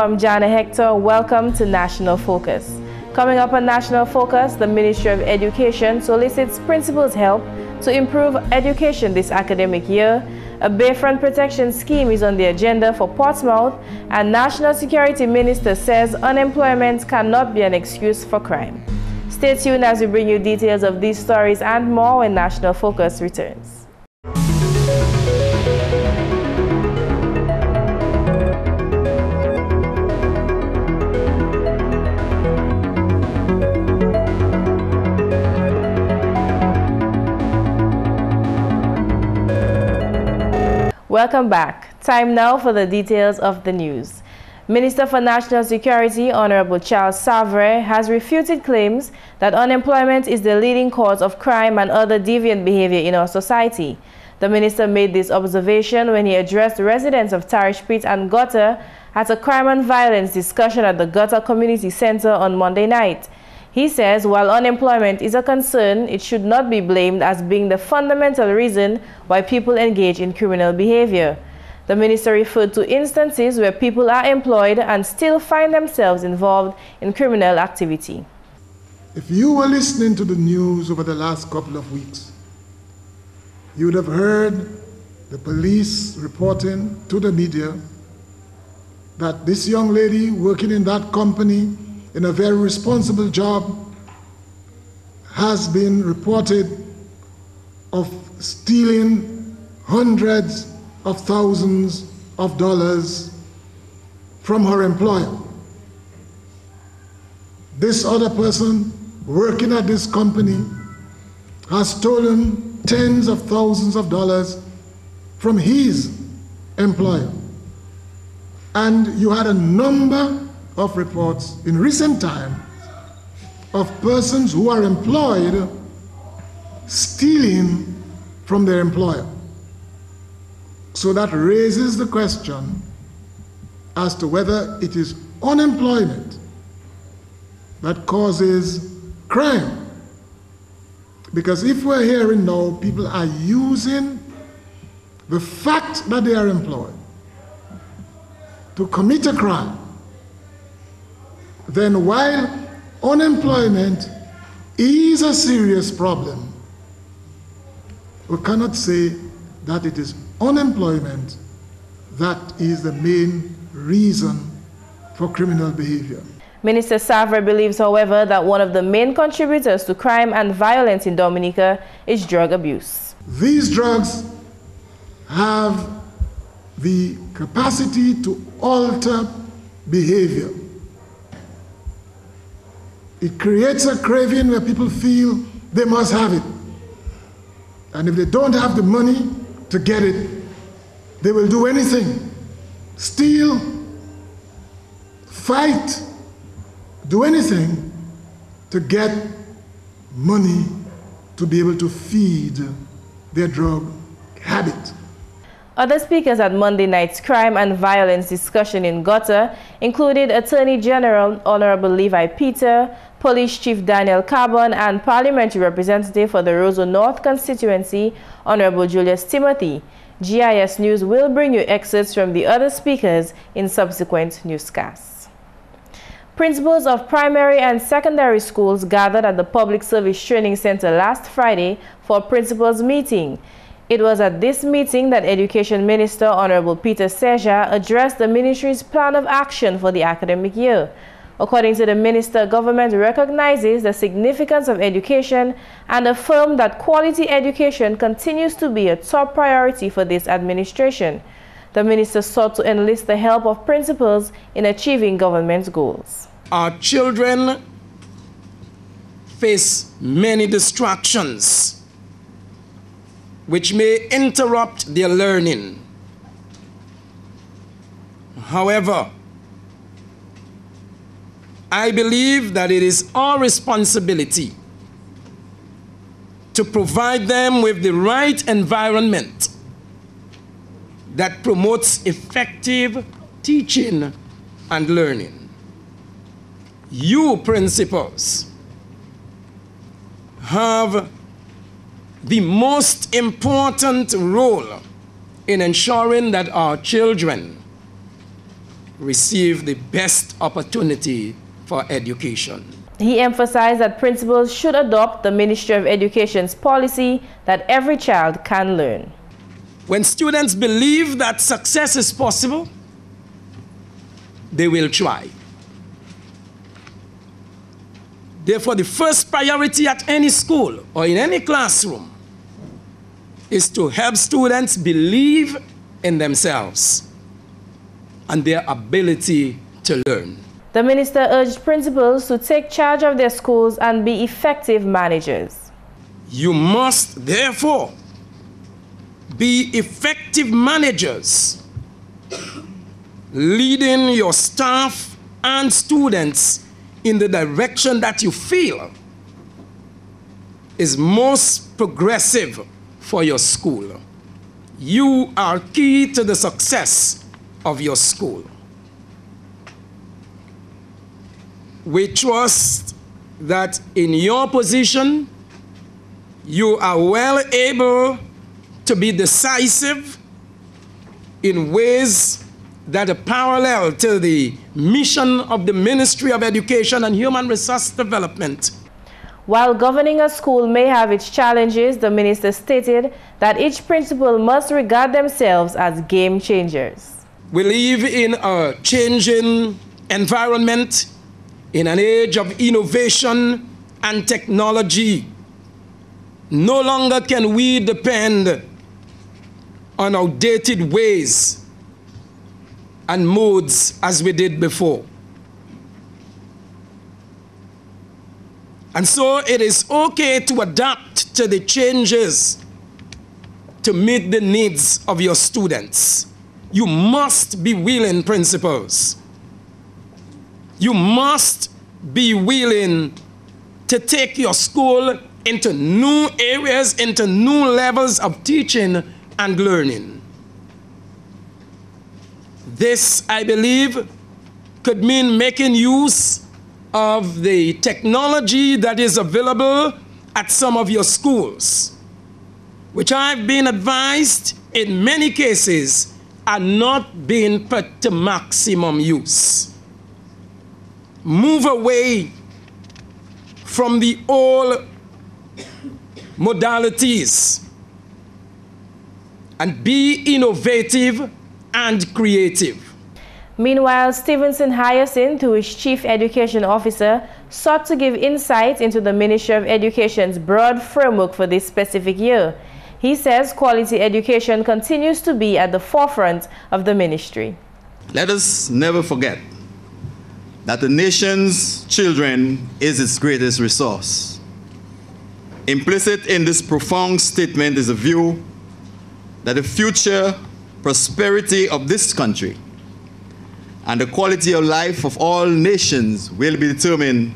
I'm Jarna Hector. Welcome to National Focus. Coming up on National Focus, the Ministry of Education solicits principals' help to improve education this academic year. A Bayfront protection scheme is on the agenda for Portsmouth, and National Security Minister says unemployment cannot be an excuse for crime. Stay tuned as we bring you details of these stories and more when National Focus returns. Welcome back. Time now for the details of the news. Minister for National Security, Honorable Charles Savre, has refuted claims that unemployment is the leading cause of crime and other deviant behavior in our society. The minister made this observation when he addressed residents of Tarish Pit and Gutter at a crime and violence discussion at the Gutter Community Center on Monday night. He says while unemployment is a concern, it should not be blamed as being the fundamental reason why people engage in criminal behavior. The minister referred to instances where people are employed and still find themselves involved in criminal activity. If you were listening to the news over the last couple of weeks, you would have heard the police reporting to the media that this young lady working in that company in a very responsible job has been reported of stealing hundreds of thousands of dollars from her employer. This other person working at this company has stolen tens of thousands of dollars from his employer. And you had a number of reports in recent time of persons who are employed stealing from their employer. So that raises the question as to whether it is unemployment that causes crime. Because if we're hearing now people are using the fact that they are employed to commit a crime, then while unemployment is a serious problem, we cannot say that it is unemployment that is the main reason for criminal behavior. Minister Savre believes, however, that one of the main contributors to crime and violence in Dominica is drug abuse. These drugs have the capacity to alter behavior. It creates a craving where people feel they must have it. And if they don't have the money to get it, they will do anything. Steal, fight, do anything to get money to be able to feed their drug habit. Other speakers at Monday night's crime and violence discussion in Gutter included Attorney General Honorable Levi Peter, Police Chief Daniel Carbon, and Parliamentary Representative for the Roseau North constituency, Honorable Julius Timothy. GIS News will bring you excerpts from the other speakers in subsequent newscasts. Principals of primary and secondary schools gathered at the Public Service Training Center last Friday for a principals meeting. It was at this meeting that Education Minister Honorable Peter Seja addressed the ministry's plan of action for the academic year. According to the minister, government recognizes the significance of education and affirmed that quality education continues to be a top priority for this administration. The minister sought to enlist the help of principals in achieving government's goals. Our children face many distractions which may interrupt their learning. However, I believe that it is our responsibility to provide them with the right environment that promotes effective teaching and learning. You, principals, have the most important role in ensuring that our children receive the best opportunity for education. He emphasized that principals should adopt the Ministry of Education's policy that every child can learn. When students believe that success is possible, they will try. Therefore, the first priority at any school or in any classroom is to help students believe in themselves and their ability to learn. The minister urged principals to take charge of their schools and be effective managers. You must, therefore, be effective managers, leading your staff and students in the direction that you feel is most progressive for your school. You are key to the success of your school. We trust that in your position, you are well able to be decisive in ways that are parallel to the mission of the Ministry of Education and Human Resource Development. While governing a school may have its challenges, the minister stated that each principal must regard themselves as game changers. We live in a changing environment, in an age of innovation and technology. No longer can we depend on outdated ways and modes as we did before. And so it is okay to adapt to the changes to meet the needs of your students. You must be willing, principals. You must be willing to take your school into new areas, into new levels of teaching and learning. This, I believe, could mean making use of the technology that is available at some of your schools, which I've been advised in many cases are not being put to maximum use. Move away from the old modalities and be innovative and creative. Meanwhile, Stevenson Hyacinth, who is Chief Education Officer, sought to give insight into the Ministry of Education's broad framework for this specific year. He says quality education continues to be at the forefront of the ministry. Let us never forget that the nation's children is its greatest resource. Implicit in this profound statement is a view that the future prosperity of this country and the quality of life of all nations will be determined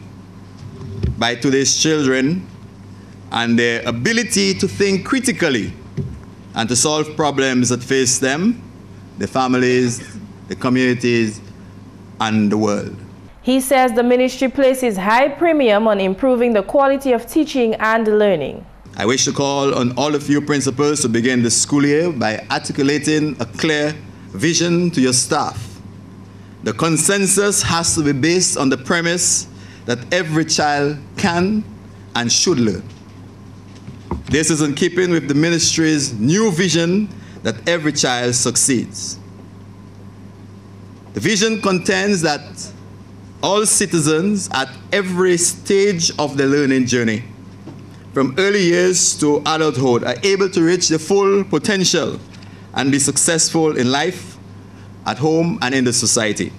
by today's children and their ability to think critically and to solve problems that face them, the families, the communities, and the world. He says the ministry places high premium on improving the quality of teaching and learning. I wish to call on all of you principals to begin the school year by articulating a clear vision to your staff. The consensus has to be based on the premise that every child can and should learn. This is in keeping with the ministry's new vision that every child succeeds. The vision contends that all citizens at every stage of the learning journey, from early years to adulthood, are able to reach their full potential and be successful in life, at home, and in the society.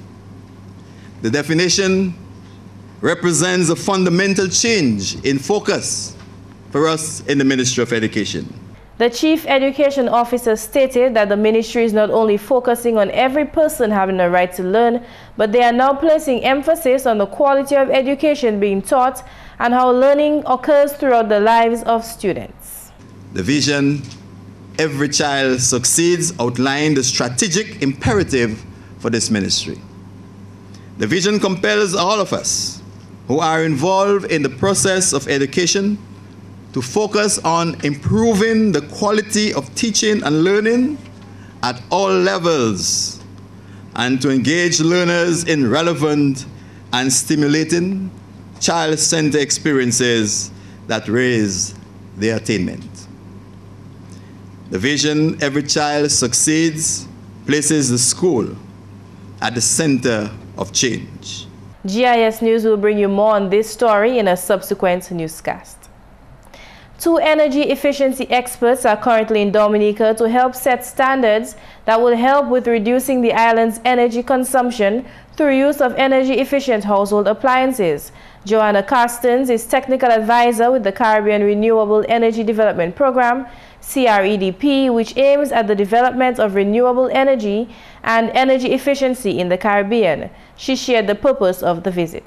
The definition represents a fundamental change in focus for us in the Ministry of Education. The Chief Education Officer stated that the ministry is not only focusing on every person having a right to learn, but they are now placing emphasis on the quality of education being taught and how learning occurs throughout the lives of students. The vision, Every Child Succeeds, outlined the strategic imperative for this ministry. The vision compels all of us who are involved in the process of education to focus on improving the quality of teaching and learning at all levels and to engage learners in relevant and stimulating child-centered experiences that raise their attainment. The vision, Every Child Succeeds, places the school at the center of change. GIS News will bring you more on this story in a subsequent newscast. 2 energy efficiency experts are currently in Dominica to help set standards that will help with reducing the island's energy consumption through use of energy-efficient household appliances. Jarna is technical advisor with the Caribbean Renewable Energy Development Program, CREDP, which aims at the development of renewable energy and energy efficiency in the Caribbean. She shared the purpose of the visit.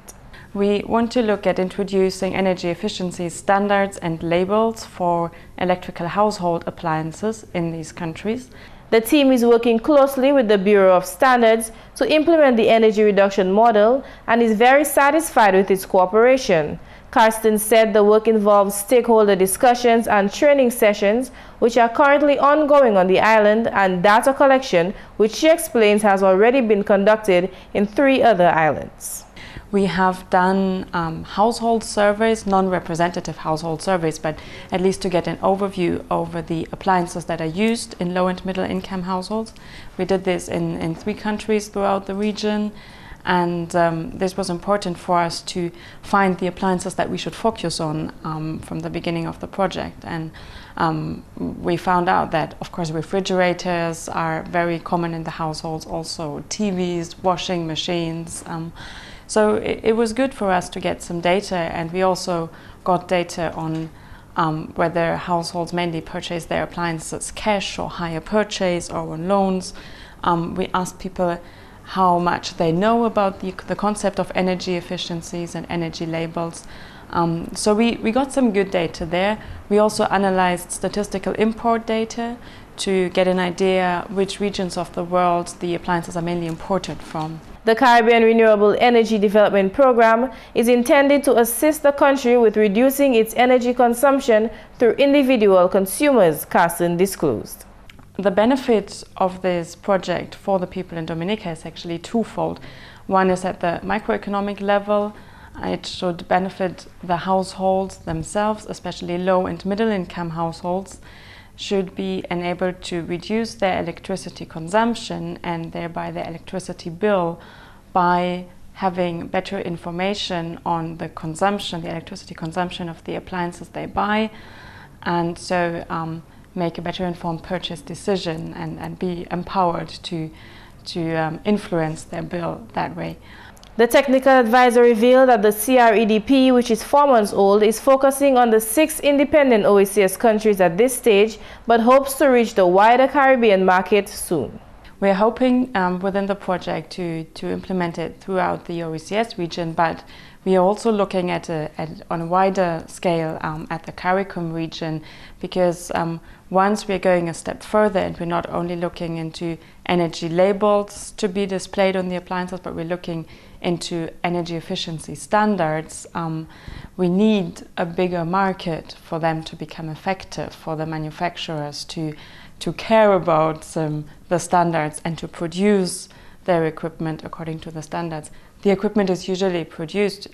We want to look at introducing energy efficiency standards and labels for electrical household appliances in these countries. The team is working closely with the Bureau of Standards to implement the energy reduction model and is very satisfied with its cooperation. Karsten said the work involves stakeholder discussions and training sessions, which are currently ongoing on the island, and data collection, which she explains has already been conducted in 3 other islands. We have done household surveys, non-representative household surveys, but at least to get an overview over the appliances that are used in low and middle income households. We did this in 3 countries throughout the region, and this was important for us to find the appliances that we should focus on from the beginning of the project. And we found out that, of course, refrigerators are very common in the households, also TVs, washing machines. So it was good for us to get some data, and we also got data on whether households mainly purchase their appliances cash or hire purchase or on loans. We asked people how much they know about the concept of energy efficiencies and energy labels. So we got some good data there. We also analyzed statistical import data to get an idea which regions of the world the appliances are mainly imported from. The Caribbean Renewable Energy Development Program is intended to assist the country with reducing its energy consumption through individual consumers, Carson disclosed. The benefit of this project for the people in Dominica is actually twofold. One is at the microeconomic level. It should benefit the households themselves, especially low and middle income households, should be enabled to reduce their electricity consumption and thereby their electricity bill by having better information on the consumption, the electricity consumption of the appliances they buy, and so make a better informed purchase decision and be empowered to influence their bill that way. The technical advisor revealed that the CREDP, which is 4 months old, is focusing on the 6 independent OECS countries at this stage, but hopes to reach the wider Caribbean market soon. We're hoping within the project to implement it throughout the OECS region, but we are also looking at on a wider scale at the CARICOM region, because once we're going a step further and we're not only looking into energy labels to be displayed on the appliances, but we're looking into energy efficiency standards, we need a bigger market for them to become effective, for the manufacturers to care about the standards and to produce their equipment according to the standards. The equipment is usually produced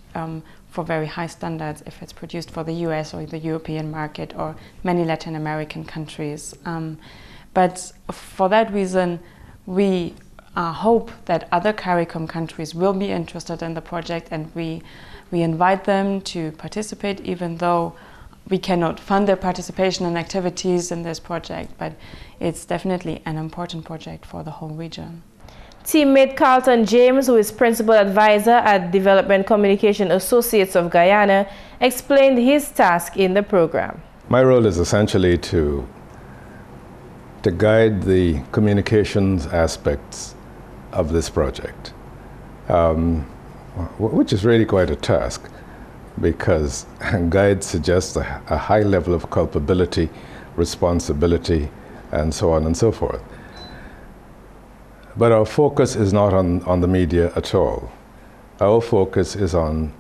for very high standards if it's produced for the US or the European market or many Latin American countries. But for that reason, we hope that other CARICOM countries will be interested in the project, and we invite them to participate, even though we cannot fund their participation and activities in this project, but it's definitely an important project for the whole region. Teammate Carlton James, who is Principal Advisor at Development Communication Associates of Guyana, explained his task in the program. My role is essentially to guide the communications aspects of this project, which is really quite a task, because guide suggests a high level of culpability, responsibility, and so on and so forth. But our focus is not on the media at all. Our focus is on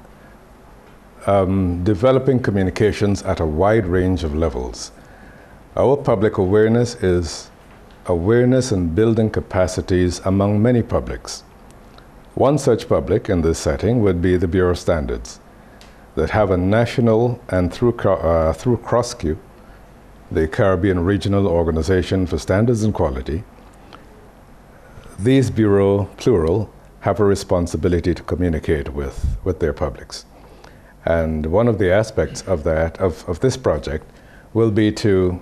developing communications at a wide range of levels. Our public awareness is awareness and building capacities among many publics. One such public in this setting would be the Bureau of Standards, that have a national and through CROSQ, the Caribbean Regional Organization for Standards and Quality. These bureaux, plural, have a responsibility to communicate with their publics. And one of the aspects of that, of this project, will be to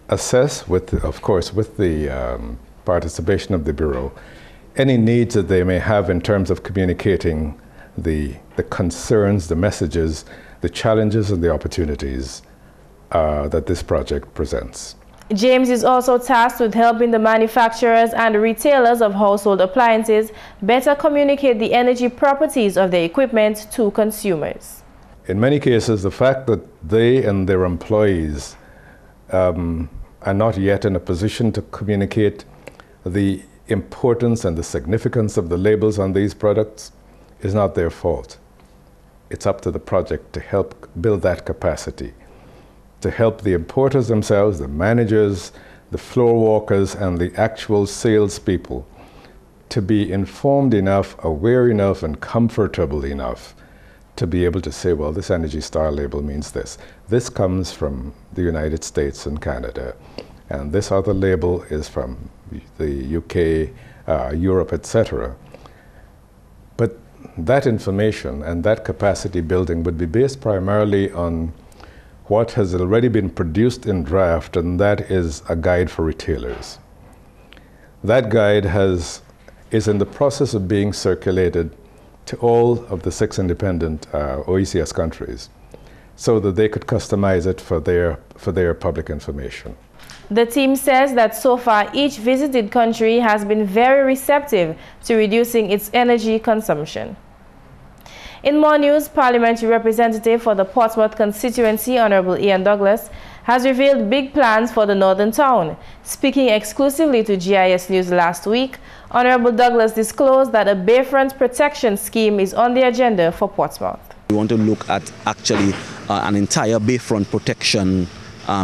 assess, of course, with the participation of the Bureau, any needs that they may have in terms of communicating the concerns, the messages, the challenges and the opportunities that this project presents. James is also tasked with helping the manufacturers and retailers of household appliances better communicate the energy properties of their equipment to consumers. In many cases, the fact that they and their employees are not yet in a position to communicate the importance and the significance of the labels on these products is not their fault. It's up to the project to help build that capacity, to help the importers themselves, the managers, the floor walkers, and the actual salespeople to be informed enough, aware enough, and comfortable enough to be able to say, well, this Energy Star label means this. This comes from the United States and Canada, and this other label is from the UK, Europe, etc. But that information and that capacity building would be based primarily on what has already been produced in draft, and that is a guide for retailers. That guide is in the process of being circulated to all of the 6 independent OECS countries so that they could customize it for their public information. The team says that so far each visited country has been very receptive to reducing its energy consumption. In more news, Parliamentary Representative for the Portsmouth constituency, Honorable Ian Douglas, has revealed big plans for the northern town. Speaking exclusively to GIS News last week, Honorable Douglas disclosed that a bayfront protection scheme is on the agenda for Portsmouth. We want to look at actually an entire bayfront protection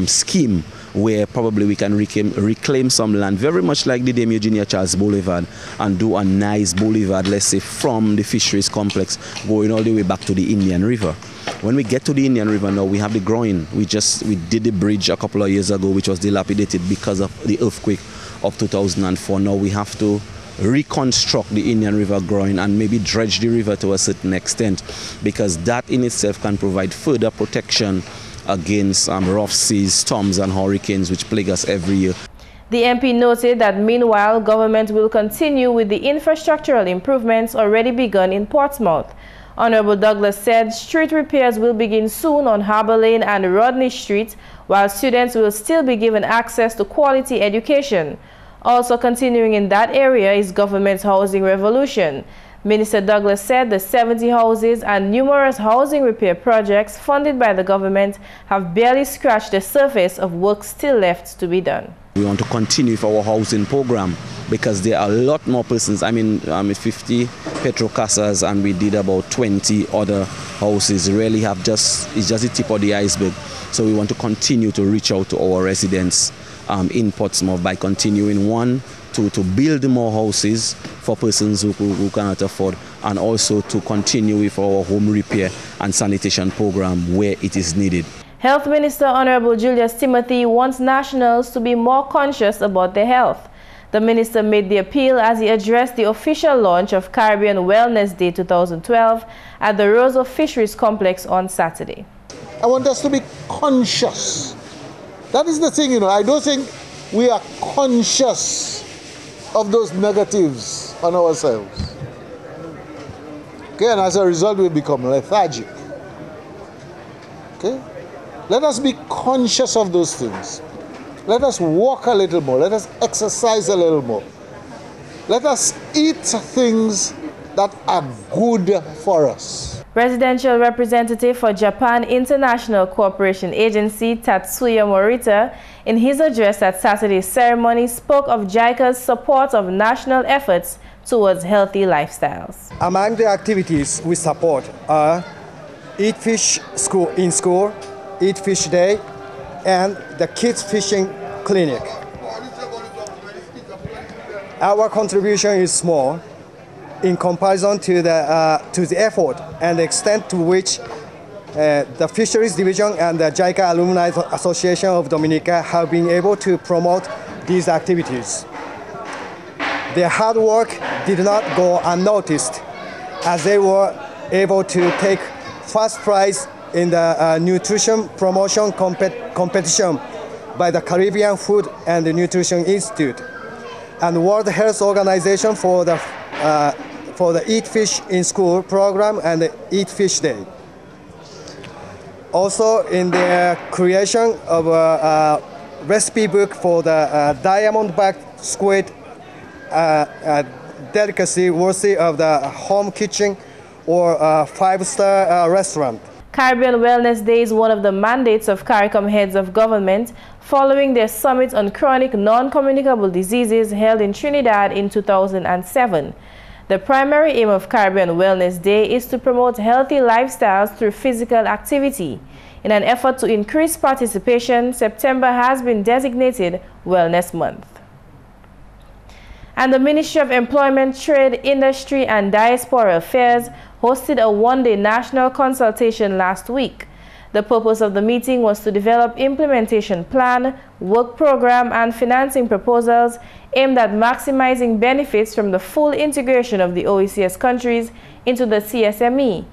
scheme where probably we can reclaim some land, very much like the Dame Eugenia Charles Boulevard, and do a nice boulevard, let's say, from the fisheries complex going all the way back to the Indian River. When we get to the Indian River now, we have the groin. We did the bridge a couple of years ago, which was dilapidated because of the earthquake of 2004. Now we have to reconstruct the Indian River groin and maybe dredge the river to a certain extent, because that in itself can provide further protection against rough seas, storms and hurricanes which plague us every year. The MP noted that meanwhile, government will continue with the infrastructural improvements already begun in Portsmouth. Honorable Douglas said street repairs will begin soon on Harbour Lane and Rodney Street, while students will still be given access to quality education. Also continuing in that area is government's housing revolution. Minister Douglas said the 70 houses and numerous housing repair projects funded by the government have barely scratched the surface of work still left to be done. We want to continue with our housing program because there are a lot more persons. I mean, 50 Petro Casas, and we did about 20 other houses. Really it's just the tip of the iceberg. So we want to continue to reach out to our residents in Portsmouth by continuing to build more houses for persons who cannot afford, and also to continue with our home repair and sanitation program where it is needed. Health Minister Honorable Julius Timothy wants nationals to be more conscious about their health. The minister made the appeal as he addressed the official launch of Caribbean Wellness Day 2012 at the Roseau Fisheries Complex on Saturday. I want us to be conscious. That is the thing, I don't think we are conscious of those negatives on ourselves. Okay, and as a result, we become lethargic. Okay? Let us be conscious of those things. Let us walk a little more. Let us exercise a little more. Let us eat things that are good for us. Presidential Representative for Japan International Cooperation Agency, Tatsuya Morita, in his address at Saturday's ceremony, spoke of JICA's support of national efforts towards healthy lifestyles. Among the activities we support are Eat Fish in School, Eat Fish Day, and the Kids Fishing Clinic. our contribution is small in comparison to the effort and the extent to which the Fisheries Division and the JICA Alumni Association of Dominica have been able to promote these activities. Their hard work did not go unnoticed, as they were able to take first prize in the nutrition promotion competition by the Caribbean Food and Nutrition Institute and World Health Organization for the Eat Fish in School program and the Eat Fish Day. Also, in the creation of a recipe book for the diamond-backed squid delicacy worthy of the home kitchen or five-star restaurant. Caribbean Wellness Day is one of the mandates of CARICOM heads of government following their summit on chronic non-communicable diseases held in Trinidad in 2007. The primary aim of Caribbean Wellness Day is to promote healthy lifestyles through physical activity. In an effort to increase participation, September has been designated Wellness Month. And the Ministry of Employment, Trade, Industry and Diaspora Affairs hosted a one-day national consultation last week. The purpose of the meeting was to develop implementation plan, work program and financing proposals aimed at maximizing benefits from the full integration of the OECS countries into the CSME.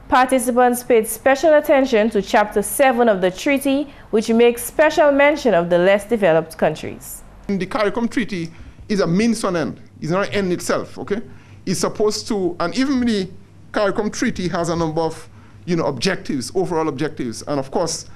Participants paid special attention to Chapter 7 of the treaty, which makes special mention of the less developed countries. The CARICOM Treaty is a means to an end. It's not an end itself, okay? It's supposed to, and even the CARICOM Treaty has a number of, objectives, overall objectives. And of course,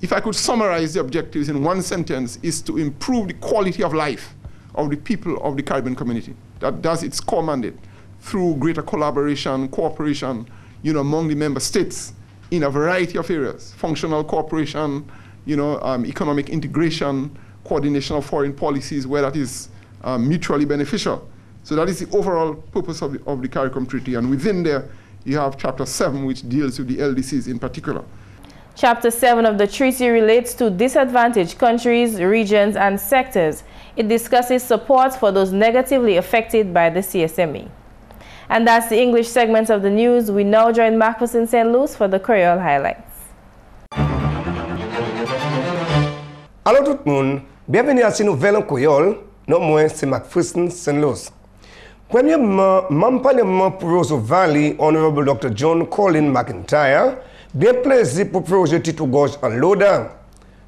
if I could summarize the objectives in one sentence, is to improve the quality of life of the people of the Caribbean community. That's its core mandate, through greater collaboration, cooperation, among the member states in a variety of areas: functional cooperation, economic integration, coordination of foreign policies where that is mutually beneficial. So that is the overall purpose of the CARICOM Treaty. And within there, you have Chapter 7, which deals with the LDCs in particular. Chapter 7 of the treaty relates to disadvantaged countries, regions, and sectors. It discusses support for those negatively affected by the CSME. And that's the English segment of the news. We now join McPherson St. Luce for the Creole highlights. Allô tout le monde, bienvenue à cette nouvelle en Creole. Non, moi, c'est McPherson St. Luce. Premièrement, membre parlement pour Roseau Valley, Honorable Dr. John Colin McIntyre, bien plaisir pour projet titre gauche en Loda.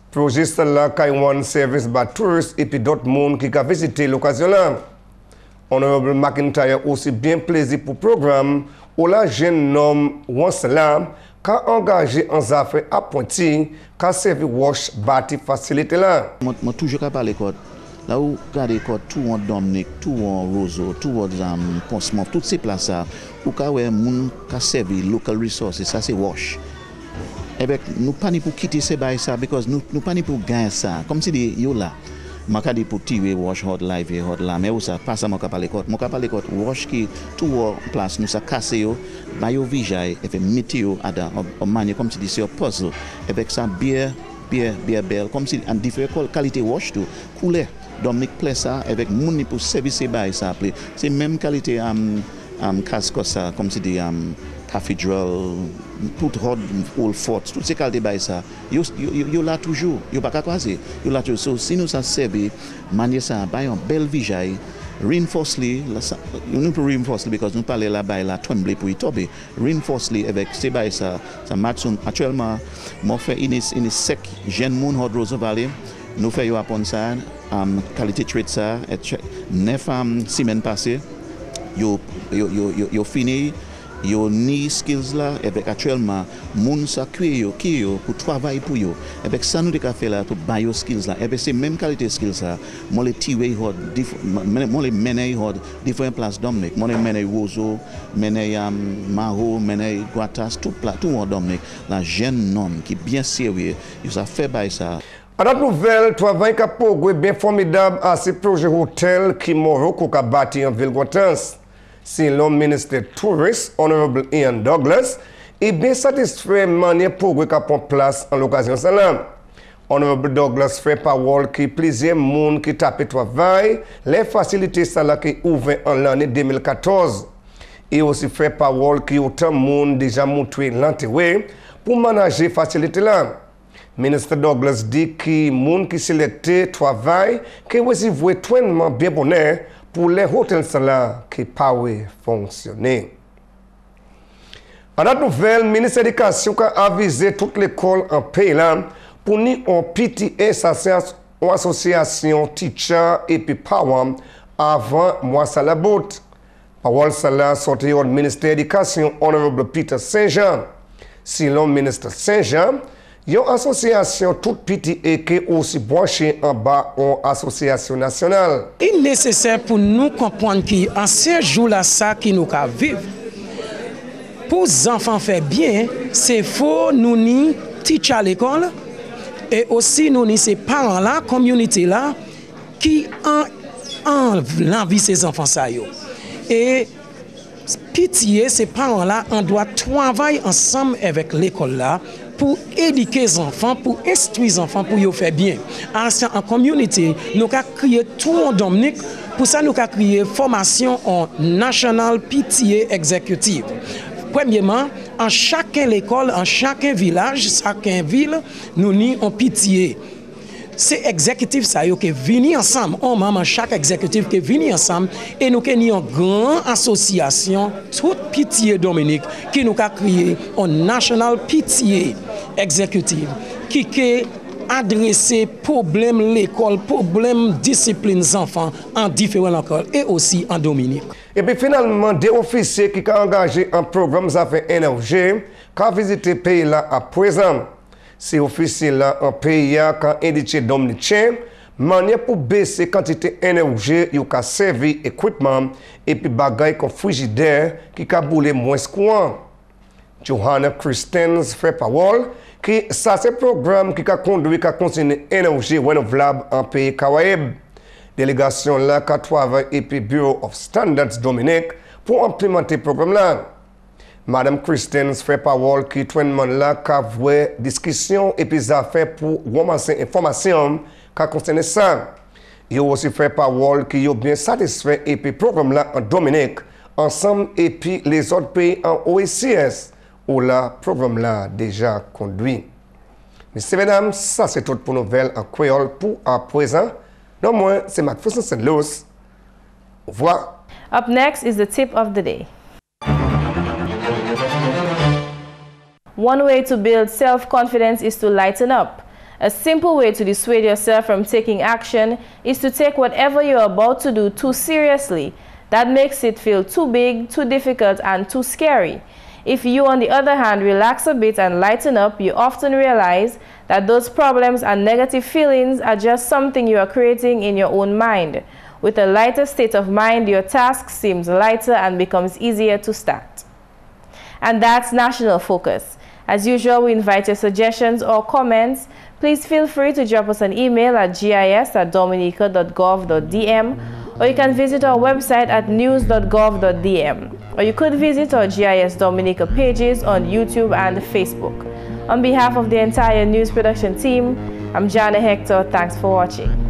Projet cela qui one service par touristes et puis d'autres monde qui a visité l'occasion là. Honorable McIntyre aussi bien plaisir pour programme où la jeune homme Wansalam qui a engagé en affaires appointies qui a servi wash bâti facilité là. Moi toujours qu'à parler quoi. Là où regardez quoi tout en Dominique, tout en Roseau, tout en Portsmouth, toutes ces places là où quand ouais moun qui servi local resources, ça c'est wash. Et bien nous pas ni pour quitter ces bails ça because nous pas ni pour gagner ça comme si des yo là. Moi quand pour tirer wash hot live hot là mais où ça pas ça moi parler quoi wash qui tout en place nous ça casser yo ba yo vijaille et fait météo ada en manière comme si c'est un puzzle avec ça bien belle comme si en différentes qualité wash tout couleur Dominique plaît ça avec moun pour service bail ça appelé c'est même qualité casque ça comme si des cathedral tout old fort toutes ces qualités bail ça yo là toujours yo pas croiser yo là toujours so, si nous ça servi manière ça bail un belle vijaille reinforcely nous pour reinforcely because nous parler là bail là trembler pour y tomber reinforcely avec ces bail ça maximum actuellement moi fait une sec jeune moun hot Roseau Valley nous fait yo apprendre ça qualité trade ça 9 semaines passées yo fini yo ni skills là avec actuellement moun sa yo qui yo pour travailler pour yo avec ça nous de faire là pour bailler skills là avec ces même qualité skills ça moi les tirer hot moi les mener hot différentes places Dominique moi les mener Roseau mener Maro mener Guatas tout en Dominique la jeune homme qui bien sérieux il ça fait bailler ça. À notre nouvelle, travail qu'a progrès bien formidable à ce projet hôtel qui Morocco qu'a bâti en ville Guatans. Si l'homme ministre touriste, Honorable Ian Douglas, est bien satisfait de manière progrès qu'a pris place en l'occasion celle-là. Honorable Douglas fait parole qui plusieurs monde qui tapent travail, les facilités ça qui ouvert en l'année 2014. Et aussi fait parole qui autant monde déjà montré l'intérêt pour manager facilité là. Ministre Douglas dit que monde qui sélecté travail qui recevait traitement bien bonheur pour les hôtels là qui pas fonctionner. En la nouvelle, le ministre de l'Éducation a avisé toute l'école en pays là pour ni en PTA association teacher et puis parents avant moi ça la botte. Parole ça là sorti au ministère de l'Éducation honorable Peter Saint-Jean. Selon le ministre Saint-Jean, il y a une association toute PTA qui est aussi branchée en bas en association nationale. Il est nécessaire pour nous comprendre qu'en ces jours-là, ça qui nous a vivre. Pour les enfants faire bien, c'est faut nous ni teach à l'école et aussi nous ni ces parents là, communauté là qui en l'envie ces enfants ça yo. Et pitié ces parents là on doit travailler ensemble avec l'école là pour éduquer les enfants, pour instruire les enfants pour y faire bien. En communauté, nous avons créé tout en Dominique. Pour ça, nous avons créé formation en National PTA Executive. Premièrement, en chaque école, en chaque village, chaque ville, nous avons un PTA. C'est exécutif ça qui vient ensemble, on maman chaque exécutif qui vient ensemble et nous avons une grande association toute PTA Dominique qui nous a créé un National PTA Executive qui a adressé problème l'école, problème discipline des enfants en différentes écoles et aussi en Dominique. Et puis finalement, des officiers qui ont engagé un programme d'affaires énergie qui ont visité le pays là à présent. Ces officiers-là en pays quand indiqué dominicain, manière pour baisser quantité d'énergie, ils ont servi équipement et puis bagaille comme frigidaire qui a boulé moins courant. Jarna fait parole que ça c'est programme qui a conduit à continuer l'énergie renouvelable en pays Caraïbes. Délégation là qui travaille et puis Bureau of Standards Dominique pour implémenter le programme là. Madame Christens fait parole qui traitement là qu'a voué discussion et puis affaires pour ramasser information qui concerne ça. Il aussi fait parole qui est bien satisfait et puis programme là en Dominique ensemble et puis les autres pays en OECS où le programme là déjà conduit. Messieurs et mesdames, ça c'est tout pour nouvelles en créole pour à présent. Non moins, c'est McPherson Luce. Au revoir. Up next is the tip of the day. One way to build self-confidence is to lighten up. A simple way to dissuade yourself from taking action is to take whatever you're about to do too seriously. That makes it feel too big, too difficult, and too scary. If you, on the other hand, relax a bit and lighten up, you often realize that those problems and negative feelings are just something you are creating in your own mind. With a lighter state of mind, your task seems lighter and becomes easier to start. And that's National Focus. As usual, we invite your suggestions or comments. Please feel free to drop us an email at gis@dominica.gov.dm, or you can visit our website at news.gov.dm, or you could visit our GIS Dominica pages on YouTube and Facebook. On behalf of the entire news production team, I'm Jarna Hector. Thanks for watching.